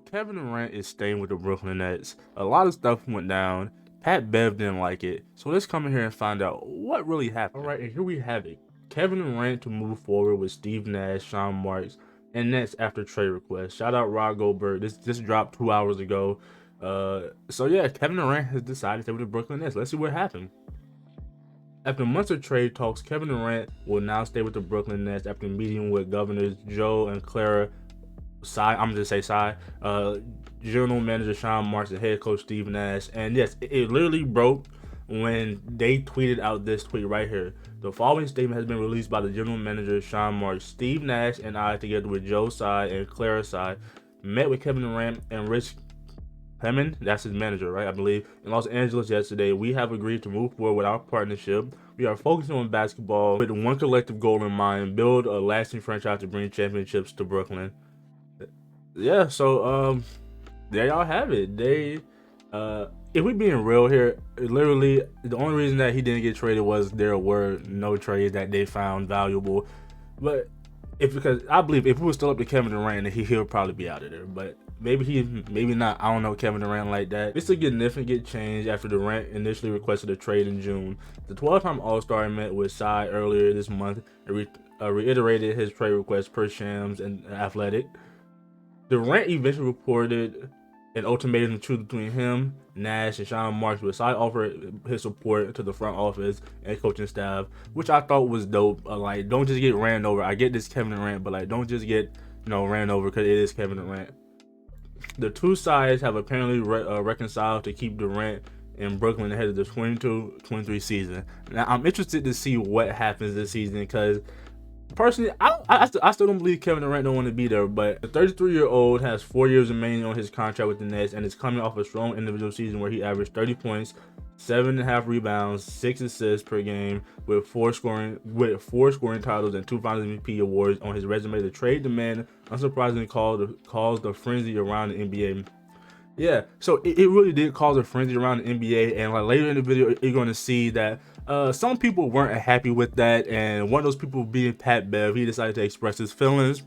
Kevin Durant is staying with the Brooklyn Nets. A lot of stuff went down. Pat Bev didn't like it. So let's come in here and find out what really happened. All right, and here we have it. Kevin Durant to move forward with Steve Nash, Sean Marks, and Nets after trade request. Shout out Rod Goldberg. This dropped 2 hours ago. So yeah, Kevin Durant has decided to stay with the Brooklyn Nets. Let's see what happened. After months of trade talks, Kevin Durant will now stay with the Brooklyn Nets after meeting with governors Joe and Clara I'm just say general manager Sean Marks and head coach Steve Nash. And yes, it literally broke when they tweeted out this tweet right here. The following statement has been released by the general manager Sean Marks. Steve Nash and I, together with Joe Tsai and Clara Tsai, met with Kevin Durant and Rich Clement, that's his manager, right, I believe, in Los Angeles yesterday. We have agreed to move forward with our partnership. We are focusing on basketball with one collective goal in mind: build a lasting franchise to bring championships to Brooklyn. Yeah, so there y'all have it. If we being real here, literally the only reason that he didn't get traded was there were no trades that they found valuable. But because I believe if it was still up to Kevin Durant, he'll probably be out of there. But maybe not. I don't know Kevin Durant like that. It's a significant change after Durant initially requested a trade in June. The 12-time All-Star met with Tsai earlier this month and reiterated his trade request per Shams and Athletic. Durant eventually reported an ultimatum to between him, Nash, and Sean Marks, with Tsai offered his support to the front office and coaching staff, which I thought was dope. Like, don't just get ran over. I get this Kevin Durant, but like, don't just get ran over because it is Kevin Durant. The two sides have apparently reconciled to keep Durant in Brooklyn ahead of the 22-23 season. Now, I'm interested to see what happens this season because personally, I still don't believe Kevin Durant don't want to be there, but the 33-year-old has 4 years remaining on his contract with the Nets and is coming off a strong individual season where he averaged 30 points, 7.5 rebounds, 6 assists per game, with four scoring titles and 2 Finals MVP awards on his resume. The trade demand unsurprisingly caused a frenzy around the NBA. Yeah, so it really did cause a frenzy around the NBA, and like later in the video, you're going to see that some people weren't happy with that, and one of those people being Pat Bev, he decided to express his feelings,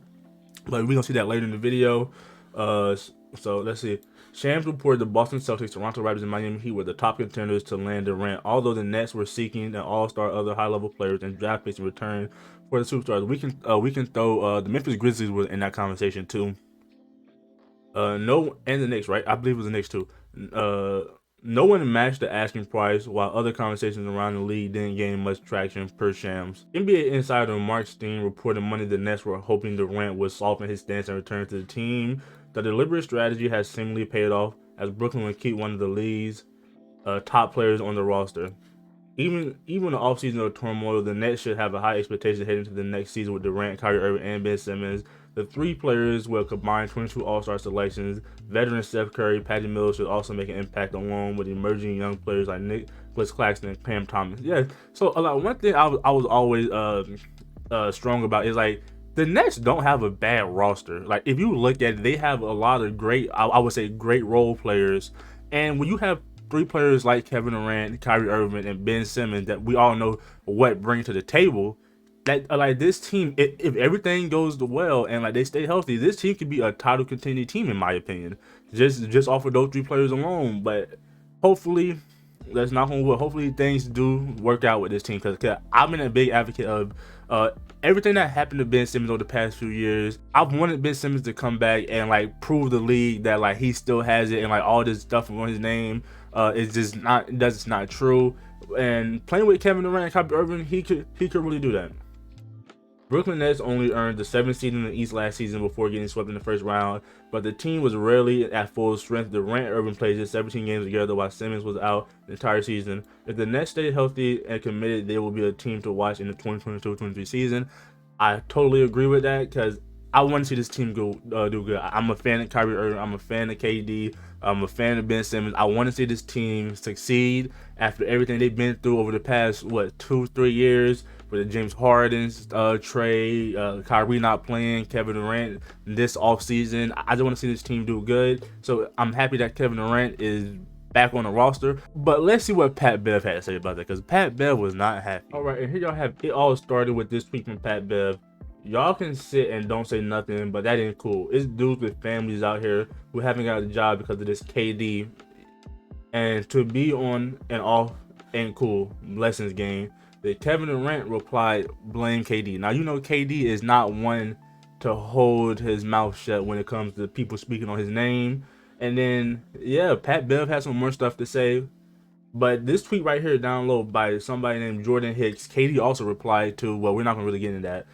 but we're going to see that later in the video. So let's see. Shams reported the Boston Celtics, Toronto Raptors, and Miami Heat were the top contenders to land Durant, although the Nets were seeking an all-star, other high-level players, and draft picks in return for the superstars. We can throw the Memphis Grizzlies were in that conversation too. And the Knicks, right? I believe it was the Knicks too. No one matched the asking price, while other conversations around the league didn't gain much traction per Shams. NBA insider Mark Stein reported Monday the Nets were hoping Durant would soften his stance and return to the team. The deliberate strategy has seemingly paid off, as Brooklyn will keep one of the league's top players on the roster. Even in the offseason of turmoil, the Nets should have a high expectation heading into the next season with Durant, Kyrie Irving, and Ben Simmons. The three players will combine 22 All-Star selections. Veteran Steph Curry, Patty Mills should also make an impact, along with emerging young players like Nicholas Claxton and Cam Thomas. Yeah, so one thing I was always strong about is like the Nets don't have a bad roster. Like if you look at it, they have a lot of great, I would say, great role players. And when you have three players like Kevin Durant, Kyrie Irving, and Ben Simmons that we all know what bring to the table, that like this team, if everything goes well and like they stay healthy, this team could be a title contending team in my opinion. Just off of those three players alone. But hopefully, let's knock on wood, hopefully things do work out with this team, because I've been a big advocate of everything that happened to Ben Simmons over the past few years. I've wanted Ben Simmons to come back and like prove the league that like he still has it, and like all this stuff on his name is not true. And playing with Kevin Durant and Kyrie Irving, he could really do that. Brooklyn Nets only earned the 7th seed in the East last season before getting swept in the first round, but the team was rarely at full strength. Durant and Irving played just 17 games together while Simmons was out the entire season. If the Nets stay healthy and committed, they will be a team to watch in the 2022-23 season. I totally agree with that, because I want to see this team do good. I'm a fan of Kyrie Irving. I'm a fan of KD. I'm a fan of Ben Simmons. I want to see this team succeed after everything they've been through over the past 2-3 years, with the James Harden's trade, Kyrie not playing, Kevin Durant this offseason. I just want to see this team do good. So I'm happy that Kevin Durant is back on the roster. But let's see what Pat Bev had to say about that, because Pat Bev was not happy. All right, and here y'all have it. All started with this tweet from Pat Bev. y'all can sit and don't say nothing, but that ain't cool. It's dudes with families out here who haven't got a job because of this KD, and to be on and off ain't cool. Blessings game. The Kevin Durant replied, blame KD. Now you know KD is not one to hold his mouth shut when it comes to people speaking on his name. And then yeah, Pat Bev has some more stuff to say. But this tweet right here down low by somebody named Jordan Hicks, KD also replied to, well, we're not gonna really get into that.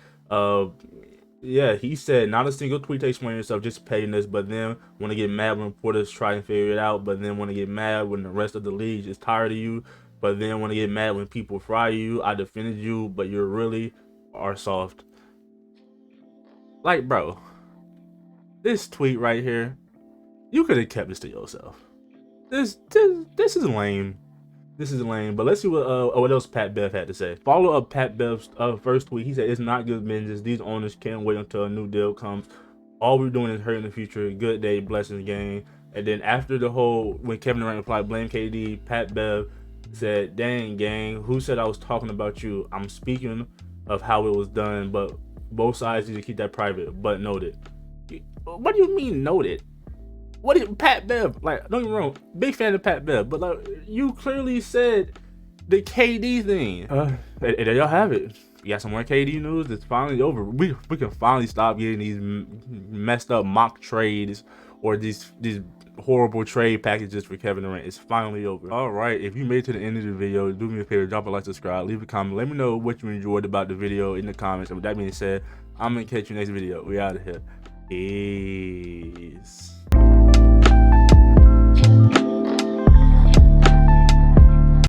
Yeah, he said not a single tweet to explain yourself, just pettiness, but then want to get mad when reporters try and figure it out, but then want to get mad when the rest of the league is tired of you, but then want to get mad when people fry you. I defended you, but you really are soft. Like, bro, this tweet right here, you could have kept this to yourself. This is lame. This is lame, but let's see what else Pat Bev had to say. Follow up Pat Bev's first tweet. He said, "It's not good business. These owners can't wait until a new deal comes. All we're doing is hurting the future. Good day, blessings, gang." And then after the whole, when Kevin Durant replied, "Blame KD," Pat Bev said, "Dang, gang, who said I was talking about you? I'm speaking of how it was done, but both sides need to keep that private, but noted." What do you mean noted? What is Pat Bev? Like, don't get me wrong, big fan of Pat Bev, but like, you clearly said the KD thing. And there y'all have it. You got some more KD news. It's finally over. We can finally stop getting these messed up mock trades or these horrible trade packages for Kevin Durant. It's finally over. All right, if you made it to the end of the video, do me a favor, drop a like, subscribe, leave a comment. Let me know what you enjoyed about the video in the comments. And with that being said, I'm gonna catch you next video. We out of here. Peace.